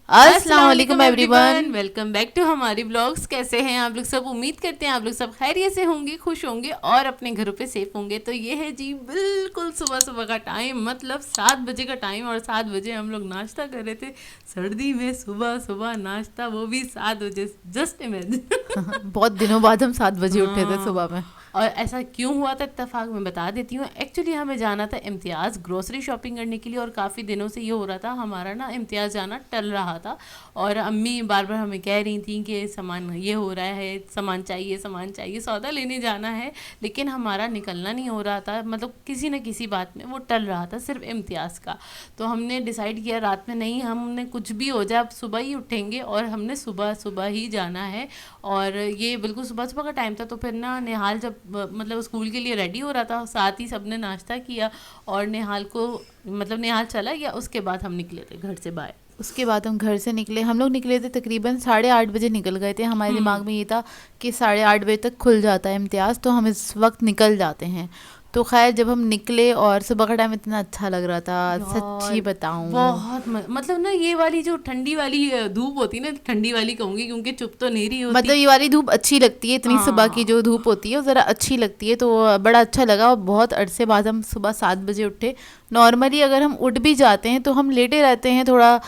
अस्सलाम वालेकुम everyone. Welcome back to हमारी ब्लॉग्स। कैसे हैं आप लोग सब? उम्मीद करते हैं आप लोग सब खैरियत से होंगे, खुश होंगे और अपने घरों पे सेफ होंगे। तो ये है जी बिल्कुल सुबह सुबह का टाइम, मतलब 7 बजे का टाइम, और 7 बजे हम लोग नाश्ता कर रहे थे। सर्दी में सुबह सुबह नाश्ता, वो भी 7 बजे, जस्ट इमेजिन। बहुत दिनों बाद हम 7 बजे उठे थे हाँ, सुबह में। और ऐसा क्यों हुआ था इत्तेफाक मैं बता देती हूँ। एक्चुअली हमें जाना था इम्तियाज़ ग्रोसरी शॉपिंग करने के लिए, और काफ़ी दिनों से ये हो रहा था हमारा ना इम्तियाज़ जाना टल रहा था। और अम्मी बार बार हमें कह रही थी कि सामान ये हो रहा है, सामान चाहिए, सामान चाहिए, सौदा लेने जाना है। लेकिन हमारा निकलना नहीं हो रहा था, मतलब किसी न किसी बात में वो टल रहा था, सिर्फ इम्तियाज़ का। तो हमने डिसाइड किया रात में नहीं, हमने कुछ भी हो जाए अब सुबह ही उठेंगे, और हमने सुबह सुबह ही जाना है। और ये बिल्कुल सुबह सुबह का टाइम था। तो फिर ना निहाल जब मतलब स्कूल के लिए रेडी हो रहा था, साथ ही सबने नाश्ता किया, और निहाल को मतलब निहाल चला गया। उसके बाद हम निकले थे घर से बाहर। उसके बाद हम घर से निकले, हम लोग निकले थे तकरीबन 8:30 बजे निकल गए थे। हमारे दिमाग में ये था कि 8:30 बजे तक खुल जाता है इम्तियाज़, तो हम इस वक्त निकल जाते हैं। तो खैर जब हम निकले और सुबह का टाइम इतना अच्छा लग रहा था, सच्ची यार बताऊं। बहुत मतलब ना ये वाली जो ठंडी वाली धूप होती है ना, ठंडी वाली कहूंगी क्योंकि चुप तो नहीं रही मतलब होती। ये वाली धूप अच्छी लगती है, इतनी सुबह की हाँ। जो धूप होती है वो ज़रा अच्छी लगती है, तो बड़ा अच्छा लगा। और बहुत अरसे बाद हम सुबह 7 बजे उठे। नॉर्मली अगर हम उठ भी जाते हैं तो हम लेटे रहते हैं, थोड़ा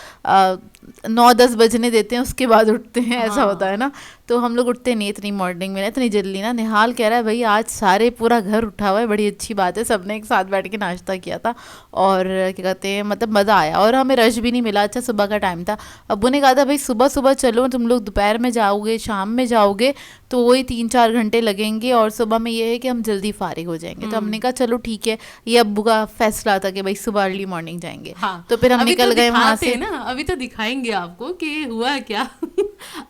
9-10 बजने देते हैं, उसके बाद उठते हैं, ऐसा होता है हाँ। ना। तो हम लोग उठते नहीं इतनी मॉर्निंग में, इतनी जल्दी ना। निहाल कह रहा है भाई आज सारे पूरा घर उठा हुआ है, बड़ी अच्छी बात है, सबने एक साथ बैठ के नाश्ता किया था और क्या कहते हैं मतलब मज़ा आया, और हमें रश भी नहीं मिला। अच्छा सुबह का टाइम था। अब्बू ने कहा था भाई सुबह सुबह चलो, तुम लोग दोपहर में जाओगे, शाम में जाओगे तो वही 3-4 घंटे लगेंगे, और सुबह में ये है कि हम जल्दी फारिग हो जाएंगे। तो हमने कहा चलो ठीक है, ये अब्बू का फैसला था कि भाई सुबह अर्ली मॉर्निंग जाएंगे। हाँ, तो फिर हम अभी तो निकल गए वहाँ दिखाते से। हैं ना, अभी तो दिखाएंगे आपको कि हुआ क्या।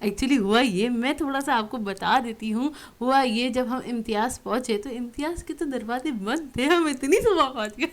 एक्चुअली हुआ ये, मैं थोड़ा सा आपको बता देती हूँ। हुआ ये, जब हम इम्तियाज़ पहुंचे तो इम्तियाज़ के तो दरवाजे बंद थे, हम इतनी सुबह पहुंच गए।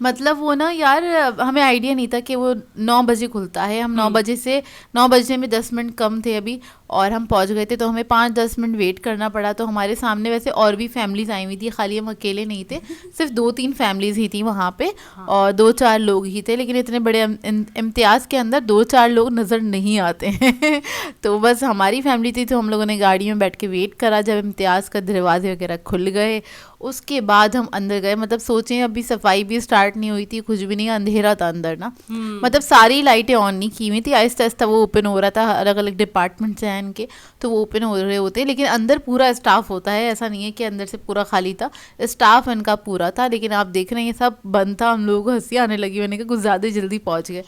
मतलब वो ना यार, हमें आइडिया नहीं था कि वो 9 बजे खुलता है। हम 9 बजे से 9 बजने में 10 मिनट कम थे अभी, और हम पहुंच गए थे। तो हमें 5-10 मिनट वेट करना पड़ा। तो हमारे सामने वैसे और भी फैमिलीज आई हुई थी, खाली हम अकेले नहीं थे। सिर्फ 2-3 फैमिलीज ही थी वहाँ पे, हाँ। और 2-4 लोग ही थे। लेकिन इतने बड़े इम्तियाज़ के अंदर 2-4 लोग नज़र नहीं आते हैं। तो बस हमारी फैमिली थी, तो हम लोगों ने गाड़ी में बैठ के वेट करा जब इम्तियाज़ का दरवाजे वगैरह खुल गए। उसके बाद हम अंदर गए। मतलब सोचें अभी सफाई भी स्टार्ट नहीं हुई थी, कुछ भी नहीं, अंधेरा था अंदर ना। मतलब सारी लाइटें ऑन नहीं की हुई थी, आहिस्ता आहिस्ता वो ओपन हो रहा था। अलग अलग डिपार्टमेंट्स हैं इनके, तो वो ओपन हो रहे होते हैं। लेकिन अंदर पूरा स्टाफ होता है, ऐसा नहीं है कि अंदर से पूरा खाली था। स्टाफ इनका पूरा था, लेकिन आप देख रहे हैं सब बंद था। हम लोगों को हंसी आने लगी, मैंने कहा कुछ ज़्यादा जल्दी पहुँच गए।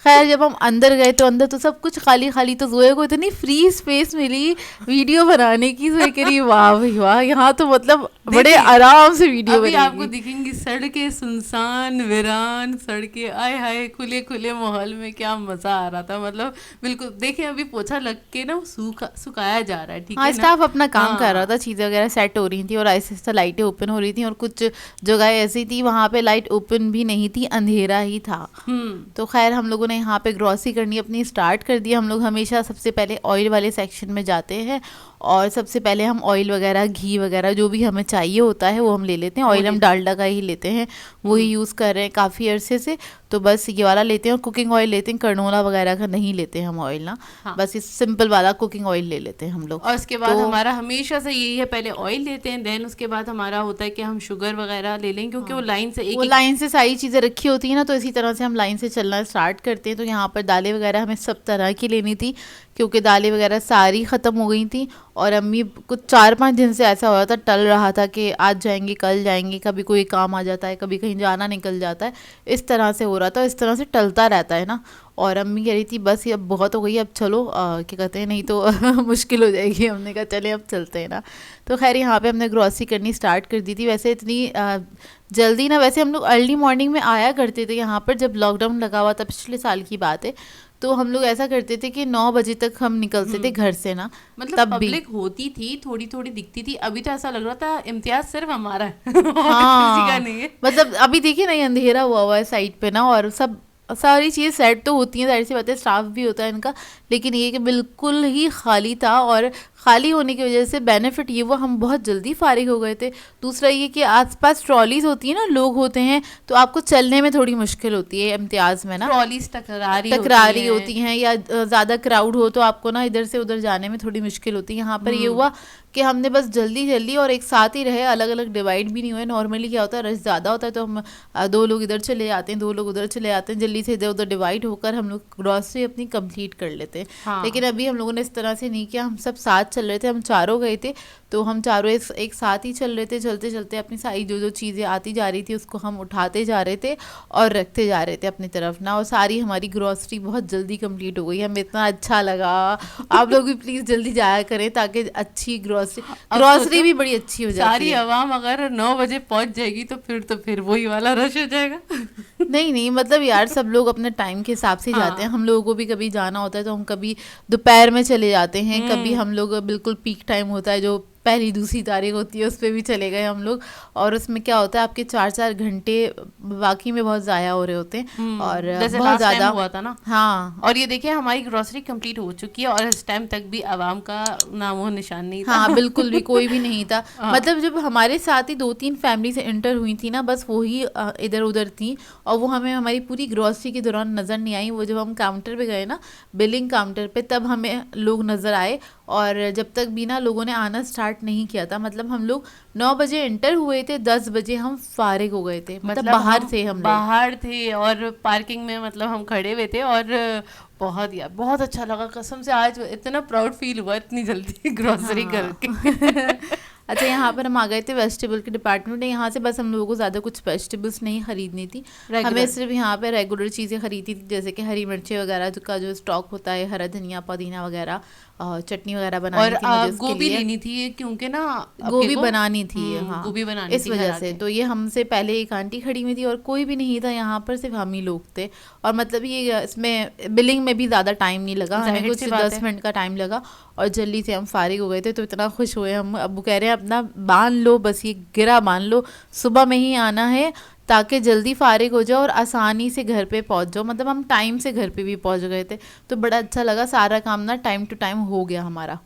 खैर जब हम अंदर गए तो अंदर तो सब कुछ खाली खाली। तो जोया को इतनी फ्री स्पेस मिली वीडियो बनाने की। जोया कह रही वाह भाई वाह, यहाँ तो मतलब बड़े देखिए, आराम से वीडियो अभी आपको बनेगी। दिखेंगी सड़कें सुनसान वीरान सड़कें, आय हाय, खुले खुले माहौल में क्या मजा आ रहा था। मतलब बिल्कुल देखें, अभी पोछा लग के ना सुखाया जा रहा है, ठीक हाँ, है ना। स्टाफ अपना काम कर रहा हाँ। था, चीज़ें वगैरह सेट हो रही थी, और ऐसे ऐसे लाइटें ओपन हो रही थी। और कुछ जगह ऐसी थी वहाँ पे लाइट ओपन भी नहीं थी, अंधेरा ही था। तो खैर हम लोगों ने यहाँ पे ग्रॉसरी करनी अपनी स्टार्ट कर दी। हम लोग हमेशा सबसे पहले ऑयल वाले सेक्शन में जाते हैं, और सबसे पहले हम ऑयल वगैरह, घी वगैरह जो भी हमें चाहिए होता है वो हम ले लेते हैं। वो ऑयल हम लेते हैं। डालडा का ही लेते हैं, वही यूज़ कर रहे हैं काफ़ी अरसे से। तो बस ये वाला लेते हैं, और कुकिंग ऑयल लेते हैं, कर्नोला वगैरह का नहीं लेते हम ऑयल ना। हाँ। बस इस सिंपल वाला कुकिंग ऑयल ले लेते हैं हम लोग। और उसके बाद तो हमारा हमेशा से यही है, पहले ऑयल लेते हैं, देन उसके बाद हमारा होता है कि हम शुगर वगैरह ले लें, क्योंकि वो लाइन से वो एक एक। लाइन से सारी चीज़ें रखी होती हैं ना, तो इसी तरह से हम लाइन से चलना स्टार्ट करते हैं। तो यहाँ पर दालें वगैरह हमें सब तरह की लेनी थी, क्योंकि दालें वगैरह सारी ख़त्म हो गई थी। और अम्मी कुछ 4-5 दिन से ऐसा हो रहा था, टल रहा था कि आज जाएंगे कल जाएंगे, कभी कोई काम आ जाता है, कभी कहीं जाना निकल जाता है, इस तरह से हो रहा था। इस तरह से टलता रहता है ना। और अम्मी कह रही थी बस ये अब बहुत हो गई, अब चलो क्या कहते हैं, नहीं तो मुश्किल हो जाएगी। हमने कहा चले अब चलते हैं ना। तो खैर यहाँ पे हमने ग्रॉसरी करनी स्टार्ट कर दी थी। वैसे इतनी जल्दी ना, वैसे हम लोग अर्ली मॉर्निंग में आया करते थे यहाँ पर, जब लॉकडाउन लगा हुआ था, पिछले साल की बात है। तो हम लोग ऐसा करते थे कि 9 बजे तक हम निकलते थे घर से ना। मतलब तब भी पब्लिक होती थी, थोड़ी थोड़ी दिखती थी। अभी तो ऐसा लग रहा था इम्तियाज सिर्फ हमारा है और किसी का हाँ, नहीं है। मतलब अभी देखिए ना, ये अंधेरा हुआ है साइड पे ना, और सब सारी चीज़ें सेट तो होती हैं, जाहिर सी बात है, स्टाफ भी होता है इनका। लेकिन ये कि बिल्कुल ही खाली था, और खाली होने की वजह से बेनिफिट ये हुआ हम बहुत जल्दी फारिग हो गए थे। दूसरा ये कि आसपास ट्रॉलीज होती है ना, लोग होते हैं, तो आपको चलने में थोड़ी मुश्किल होती है इम्तियाज़ में ना, ट्रॉलीज टकरारी होती हैं या ज़्यादा क्राउड हो तो आपको ना इधर से उधर जाने में थोड़ी मुश्किल होती है। यहाँ पर ये हुआ कि हमने बस जल्दी जल्दी और एक साथ ही रहे, अलग अलग डिवाइड भी नहीं हुए। नॉर्मली क्या होता है, रश ज़्यादा होता है तो हम 2 लोग इधर चले जाते हैं, 2 लोग उधर चले जाते हैं, जल्दी से इधर उधर डिवाइड होकर हम लोग ग्रॉसरी अपनी कंप्लीट कर लेते हैं। हाँ। लेकिन अभी हम लोगों ने इस तरह से नहीं किया, हम सब साथ चल रहे थे, हम चारों गए थे तो हम चारों एक साथ ही चल रहे थे। चलते चलते अपनी सारी जो जो चीज़ें आती जा रही थी उसको हम उठाते जा रहे थे और रखते जा रहे थे अपनी तरफ ना, और सारी हमारी ग्रॉसरी बहुत जल्दी कंप्लीट हो गई। हमें इतना अच्छा लगा। आप लोग भी प्लीज़ जल्दी जाया करें ताकि अच्छी ग्रॉसरी भी बड़ी अच्छी हो जाती सारी है। आवाम अगर 9 बजे पहुंच जाएगी तो फिर वही वाला रश हो जाएगा। नहीं मतलब यार सब लोग अपने टाइम के हिसाब से हाँ। जाते हैं। हम लोगों को भी कभी जाना होता है तो हम कभी दोपहर में चले जाते हैं, कभी हम लोग बिल्कुल पीक टाइम होता है जो पहली दूसरी तारीख होती है उस पर भी चले गए हम लोग। और उसमें क्या होता है, आपके 4-4 घंटे वाकई में बहुत ज़ाया हो रहे होते हैं और बहुत ज़्यादा हुआ था ना। हाँ, और ये देखिए हमारी ग्रोसरी कंप्लीट हो चुकी है और इस टाइम तक भी आवाम का नामो निशान नहीं था। हाँ बिल्कुल भी कोई भी नहीं था। मतलब जब हमारे साथ ही 2-3 फैमिली से इंटर हुई थी ना, बस वही इधर उधर थी और वो हमें हमारी पूरी ग्रोसरी के दौरान नज़र नहीं आई। वो जब हम काउंटर पे गए ना, बिलिंग काउंटर पे, तब हमें लोग नज़र आए। और जब तक भी ना लोगों ने आना स्टार्ट नहीं किया था, मतलब हम लोग 9 बजे एंटर हुए थे, 10 बजे हम फारिग हो गए थे। मतलब बाहर थे, हम बाहर थे और पार्किंग में मतलब हम खड़े हुए थे। और बहुत यार बहुत अच्छा लगा कसम से, आज इतना प्राउड फील हुआ इतनी जल्दी ग्रोसरी करके। अच्छा, यहाँ पर हम आ गए थे वेजिटेबल के डिपार्टमेंट में। यहाँ से बस हम लोगों को ज़्यादा कुछ वेजिटेबल्स नहीं खरीदनी थी, हमें सिर्फ यहाँ पे रेगुलर चीज़ें खरीदी थी, जैसे कि हरी मिर्ची वगैरह का जो स्टॉक होता है, हरा धनिया पुदीना वगैरह, चटनी वगैरह बनानी थी मुझे, गोभी लेनी थी क्योंकि ना गोभी बनानी थी। हाँ, गोभी बनानी इस वजह से। तो ये हमसे पहले एक आंटी खड़ी हुई थी और कोई भी नहीं था यहाँ पर, सिर्फ हम ही लोग थे। और मतलब ये इसमें बिलिंग में भी ज़्यादा टाइम नहीं लगा, हमें कुछ 10 मिनट का टाइम लगा और जल्दी से हम फारिग हो गए थे। तो इतना खुश हुए हम। अब वो कह रहे हैं अपना बांध लो, बस ये गिरा बांध लो, सुबह में ही आना है ताकि जल्दी फारिग हो जाओ और आसानी से घर पे पहुंच जाओ। मतलब हम टाइम से घर पे भी पहुंच गए थे, तो बड़ा अच्छा लगा। सारा काम ना टाइम टू टाइम हो गया हमारा।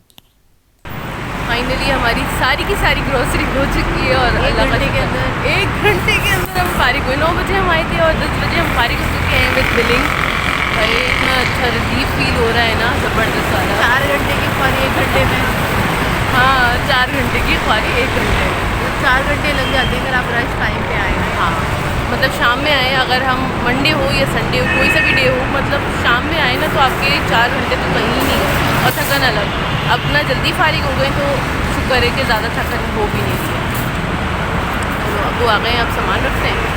फाइनली हमारी सारी की सारी ग्रोसरी हो चुकी है और 1 घंटे के अंदर हम फारिग हुए। 9 बजे हम आए थे और 10 बजे हम फारिग हो चुके हैं विद बिलिंग। भाई इतना अच्छा रिलीफ फील हो रहा है ना, ज़बरदस्त वाला। 4 घंटे की ख्वारी 1 घंटे में। हाँ, 4 घंटे की ख्वारी 1 घंटे में। 4 घंटे लग जाते हैं अगर आप रश टाइम पे आए हैं। हाँ, मतलब शाम में आए, अगर हम मंडे हो या संडे हो, कोई सा भी डे हो, मतलब शाम में आए ना तो आपके 4 घंटे तो कहीं नहीं। और थकन अलग, अपना जल्दी फारिग हो गए तो शुक्र है कि ज़्यादा थकन हो भी नहीं है। तो अब वो आ गए, आप सामान रखते हैं।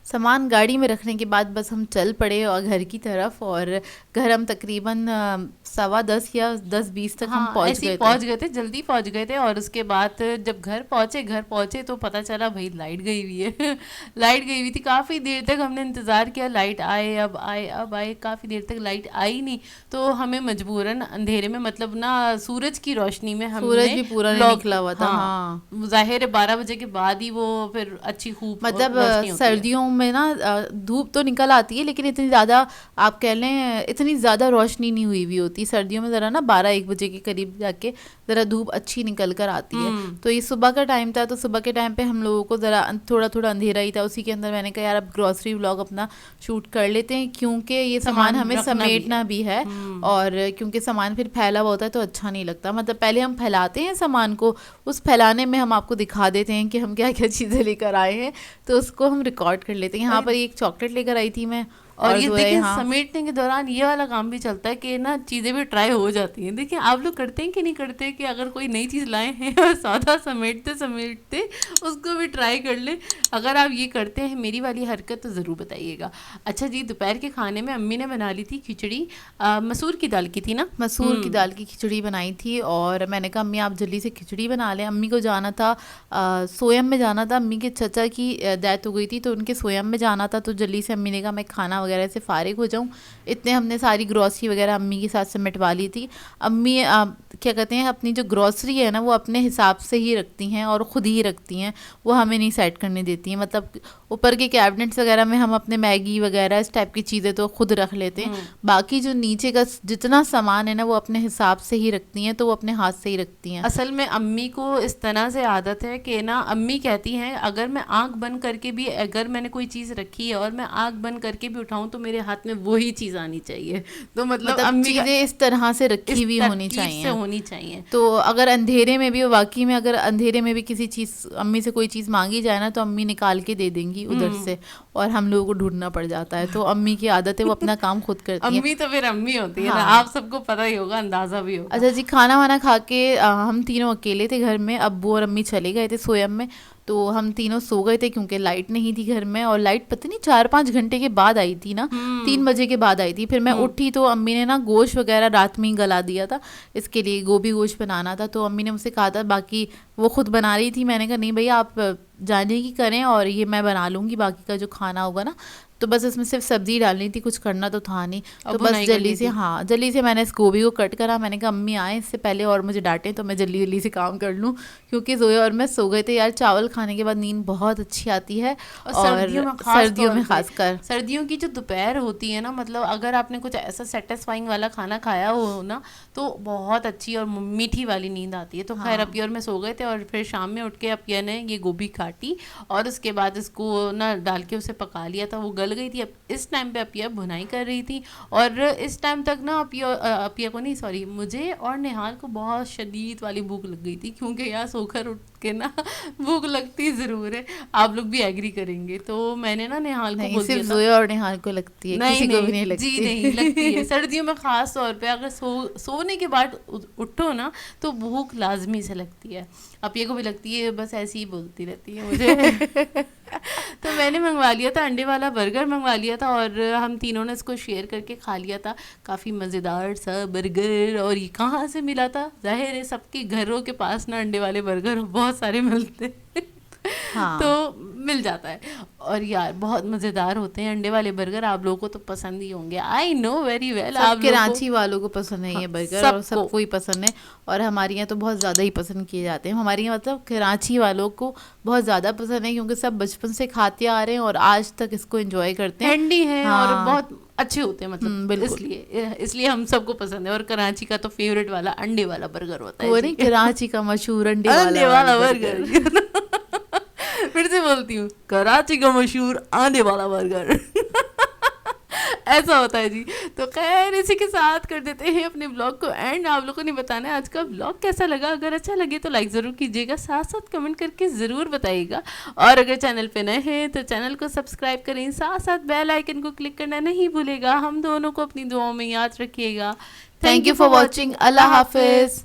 सामान गाड़ी में रखने के बाद बस हम चल पड़े और घर की तरफ। और घर हम तकरीबन 10:15 या 10:20 तक हम पहुंच गए थे, जल्दी पहुंच गए थे। और उसके बाद जब घर पहुंचे तो पता चला भाई लाइट गई हुई है। लाइट गई हुई थी, काफ़ी देर तक हमने इंतज़ार किया, लाइट आए अब आए, काफ़ी देर तक लाइट आई नहीं। तो हमें मजबूरन अंधेरे में, मतलब ना सूरज की रोशनी में, सूरज भी पूरा नहीं निकला हुआ था। हाँ, जाहिर है 12 बजे के बाद ही वो फिर अच्छी खूब, मतलब सर्दियों में ना धूप तो निकल आती है लेकिन इतनी ज़्यादा, आप कह लें इतनी ज़्यादा रोशनी नहीं हुई हुई होती। सर्दियों में ज़रा ना 12-1 बजे के करीब जाके ज़रा धूप अच्छी निकल कर आती है। तो ये सुबह का टाइम था, तो सुबह के टाइम पे हम लोगों को ज़रा थोड़ा थोड़ा अंधेरा ही था। उसी के अंदर मैंने कहा यार अब ग्रॉसरी व्लॉग अपना शूट कर लेते हैं, क्योंकि ये सामान हमें समेटना भी है और क्योंकि सामान फिर फैला हुआ होता है तो अच्छा नहीं लगता। मतलब पहले हम फैलाते हैं सामान को, उस फैलाने में हम आपको दिखा देते हैं कि हम क्या क्या चीज़ें लेकर आए हैं, तो उसको हम रिकॉर्ड कर लेते हैं। यहाँ पर एक चॉकलेट लेकर आई थी मैं, और ये देखिए समेटने के दौरान ये वाला काम भी चलता है कि ना चीज़ें भी ट्राई हो जाती हैं। देखिए आप लोग करते हैं कि नहीं करते कि अगर कोई नई चीज़ लाए हैं और सादा समेटते उसको भी ट्राई कर ले। अगर आप ये करते हैं मेरी वाली हरकत तो ज़रूर बताइएगा। अच्छा जी, दोपहर के खाने में अम्मी ने बना ली थी खिचड़ी, मसूर की दाल की थी ना, मसूर की दाल की खिचड़ी बनाई थी। और मैंने कहा अम्मी आप जल्दी से खिचड़ी बना लें। अम्मी को जाना था सोयम में जाना था, अम्मी के चचा की डेथ हो गई थी तो उनके सोयम में जाना था। तो जल्दी से अम्मी ने कहा मैं खाना वगैरह से फारिग हो जाऊं, इतने हमने सारी ग्रॉसरी वगैरह अम्मी के साथ समेटवा ली थी। अम्मी क्या कहते हैं, अपनी जो ग्रॉसरी है ना वो अपने हिसाब से ही रखती हैं और ख़ुद ही रखती हैं, वो हमें नहीं सेट करने देती हैं। मतलब ऊपर के कैबिनेट्स वगैरह में हम अपने मैगी वगैरह इस टाइप की चीज़ें तो खुद रख लेते हैं, बाकी जो नीचे का जितना सामान है ना वो अपने हिसाब से ही रखती हैं, तो वो अपने हाथ से ही रखती हैं। असल में अम्मी को इस तरह से आदत है कि ना, अम्मी कहती हैं अगर मैं आंख बंद करके भी, अगर मैंने कोई चीज़ रखी है और मैं आंख बंद करके भी उठाऊं तो मेरे हाथ में वही चीज़ आनी चाहिए। तो मतलब अम्मी चीज़ें इस तरह से रखी हुई होनी होनी चाहिए। चाहिए। तो अगर अंधेरे में भी, वाकई में अगर अंधेरे में भी किसी चीज़, अम्मी से कोई चीज़ मांगी जाए ना, तो अम्मी निकाल के दे देंगी उधर से, और हम लोगों को ढूंढना पड़ जाता है। तो अम्मी की आदत है, वो अपना काम खुद करती है। अम्मी तो फिर अम्मी होती है ना, हाँ। आप सबको पता ही होगा, अंदाजा भी होगा। अच्छा जी, खाना वाना खा के हम तीनों अकेले थे घर में, अब्बू और अम्मी चले गए थे सोयम में, तो हम तीनों सो गए थे क्योंकि लाइट नहीं थी घर में, और लाइट पता नहीं 4-5 घंटे के बाद आई थी ना, 3 बजे के बाद आई थी। फिर मैं उठी तो अम्मी ने ना गोश्त वगैरह रात में ही गला दिया था, इसके लिए गोभी गोश्त बनाना था, तो अम्मी ने मुझसे कहा था, बाकी वो खुद बना रही थी, मैंने कहा नहीं भैया आप जाने की करें और ये मैं बना लूँगी, बाकी का जो खाना होगा ना, तो बस उसमें सिर्फ सब्जी डालनी थी, कुछ करना तो था नहीं, तो बस जल्दी से मैंने इस गोभी को कट करा। मैंने कहा अम्मी आए इससे पहले और मुझे डांटें तो मैं जल्दी जल्दी से काम कर लूँ, क्योंकि जोया और मैं सो गए थे। यार चावल खाने के बाद नींद बहुत अच्छी आती है, और सर्दियों में खासकर सर्दियों की जो दोपहर होती है ना, मतलब अगर आपने कुछ ऐसा सेटिस्फाइंग वाला खाना खाया हो ना, तो बहुत अच्छी और मीठी वाली नींद आती है। तो खैर अपिया और मैं सो गए थे, और फिर शाम में उठ के अपिया ने ये गोभी काटी और उसके बाद इसको ना डाल के उसे पका लिया था, वो गल गई थी। अब इस टाइम पे अपिया भुनाई कर रही थी, और इस टाइम तक ना अपिया को नहीं, सॉरी, मुझे और निहाल को बहुत शदीद वाली भूख लग गई थी, क्योंकि यार सोकर उठ के ना भूख लगती ज़रूर है, आप लोग भी एग्री करेंगे। तो मैंने ना निहाल को बोल दिया था, जोया और निहाल को लगती है, किसी को भी नहीं लगती। जी नहीं लगती है। सर्दियों में ख़ास तौर पे अगर सोने के बाद उठो ना तो भूख लाजमी से लगती है। अपिया को भी लगती है, बस ऐसी ही बोलती रहती है मुझे। तो मैंने मंगवा लिया था, अंडे वाला बर्गर मंगवा लिया था, और हम तीनों ने इसको शेयर करके खा लिया था। काफ़ी मज़ेदार सा बर्गर। और ये कहाँ से मिला था? जाहिर है सबके घरों के पास ना अंडे वाले बर्गर बहुत सारे मिलते हैं। हाँ। तो मिल जाता है, और यार बहुत मज़ेदार होते हैं अंडे वाले बर्गर, आप लोगों को तो पसंद ही होंगे, आई नो वेरी वेल। आप कराची वालों को पसंद है ये बर्गर, और सबको ही पसंद है, और हमारे यहाँ तो बहुत ज़्यादा ही पसंद किए जाते हैं। हमारे यहाँ मतलब कराची वालों को बहुत ज़्यादा पसंद है, क्योंकि सब बचपन से खाते आ रहे हैं और आज तक इसको एंजॉय करते हैं। हैंडी है और बहुत अच्छे होते हैं, मतलब इसलिए हम सबको पसंद है। और कराची का तो फेवरेट वाला अंडे वाला बर्गर होता है। वो नहीं, कराची का मशहूर अंडे वाला बर्गर। फिर से बोलती हूँ, कराची का मशहूर आने वाला बर्गर। ऐसा होता है जी। तो खैर इसी के साथ कर देते हैं अपने ब्लॉग को एंड। आप लोगों ने बताना है आज का ब्लॉग कैसा लगा। अगर अच्छा लगे तो लाइक ज़रूर कीजिएगा, साथ साथ कमेंट करके ज़रूर बताइएगा, और अगर चैनल पे नए हैं तो चैनल को सब्सक्राइब करें, साथ साथ बेल आइकन को क्लिक करना नहीं भूलेगा। हम दोनों को अपनी दुआओं में याद रखिएगा। Thank you for watching. अल्लाह हाफिज़।